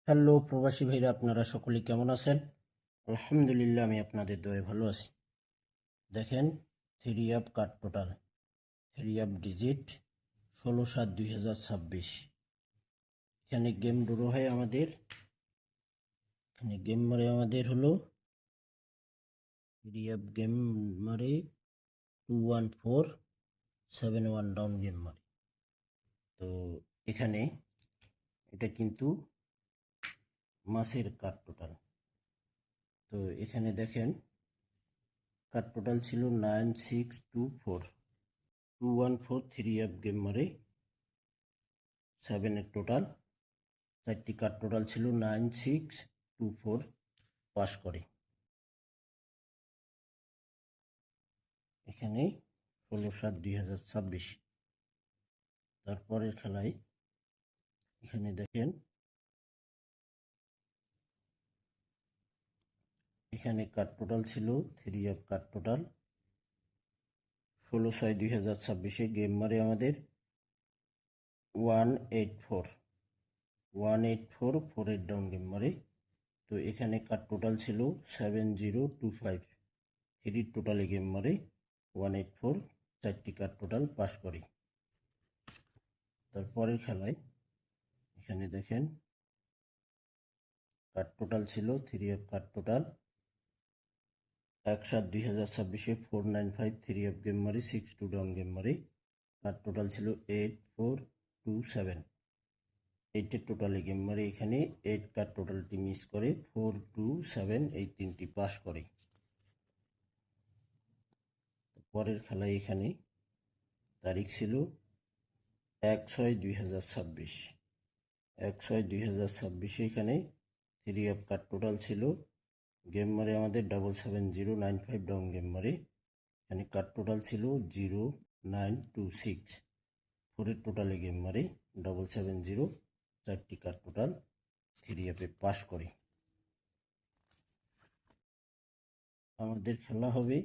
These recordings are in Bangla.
হ্যালো প্রবাসী ভাইরা, আপনারা সকলে কেমন আছেন? আলহামদুলিল্লাহ, আমি আপনাদের দয়ায় ভালো আছি। দেখেন, three app card total, three app digit 16/7/2026। এখানে গেম ড্র হয় আমাদের, এখানে গেম মারে আমাদের হলো থ্রি অ্যাপ গেম মারে 21471 ডাউন গেম মারে। তো এখানে এটা কিন্তু মাসের কার্ড টোটাল। তো এখানে দেখেন, কার্ড টোটাল ছিল 9624 থ্রি অ্যাপ গেম মারে 7 এর টোটাল। 4টি কার্ড টোটাল ছিল 9624, পাস করে। এখানে 16/7/2026। তারপরের খেলায় এখানে দেখেন, এখানে কার্ড টোটাল ছিল three app card total 16/6/2026। Game মারে আমাদের 184 4 ডাউন গেম মারে। তো এখানে কার্ড টোটাল ছিল 7025, থ্রি টোটালে গেম মারে 184, 4টি কার্ড টোটাল পাস করে। তারপরের খেলায় এখানে দেখেন, কার্ড টোটাল ছিল three app card total 1/7/2026 495, three app game মারি 62 ডাউন গেম মারি। কার্ড টোটাল ছিল 8427, 8 টোটালে গেম মারি। এখানে 8 কার্ড টোটালটি মিস করে 427, এই 3টি পাস করে। পরের খেলায় এখানে তারিখ ছিল 1/6/2026, 1/6/2026। এখানে থ্রি অ্যাপ কার্ড টোটাল ছিল গেম মারে আমাদের 77095 ডাউন গেম মারে। এখানে কার্ড টোটাল ছিল 0926, ফোরের টোটালে গেম মারে 770, 4টি কার্ড টোটাল থ্রি অ্যাপে পাস করে। আমাদের খেলা হবে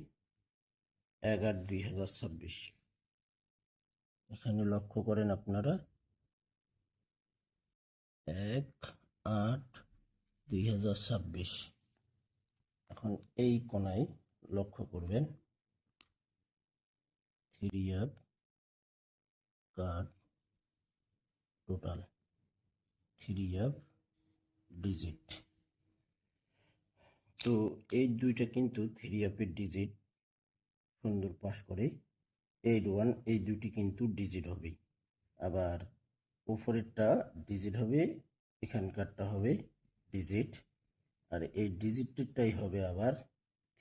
1/8/2026। এখানে লক্ষ্য করেন আপনারা, 1/8/2026। এখন এই কোনায় লক্ষ্য করবেন, three app card total, three app digit. তো এই দুইটা কিন্তু থ্রি অ্যাপের ডিজিট সুন্দর পাস করে। 81, এই দুটি কিন্তু ডিজিট হবে। আবার উপরেরটা ডিজিট হবে, এখানকারটা হবে ডিজিট, আর এই ডিজিটটাই হবে আবার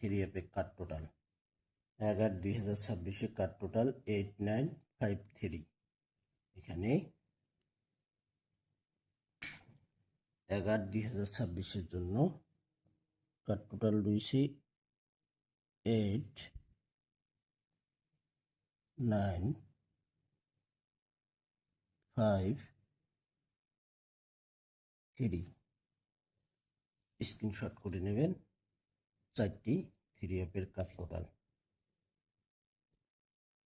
থ্রি অ্যাপে কার্ড টোটাল। 1/8/2026 card total 8953। এখানে 1/8/2026 জন্য কার্ড টোটাল রয়েছে 8953। স্ক্রিনশট করে নেবেন 4টি থ্রি অ্যাপের কার্ড টোটাল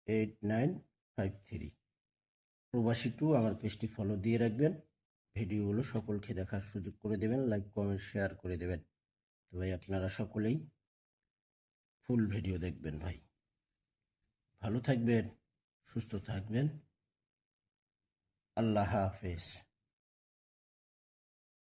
8953। প্রবাসী টু আমার পেজটি ফলো দিয়ে রাখবেন, ভিডিওগুলো সকলকে দেখার সুযোগ করে দেবেন, লাইক কমেন্ট শেয়ার করে দেবেন। তো ভাই, আপনারা সকলেই ফুল ভিডিও দেখবেন ভাই। ভালো থাকবেন, সুস্থ থাকবেন। আল্লাহ হাফেজ।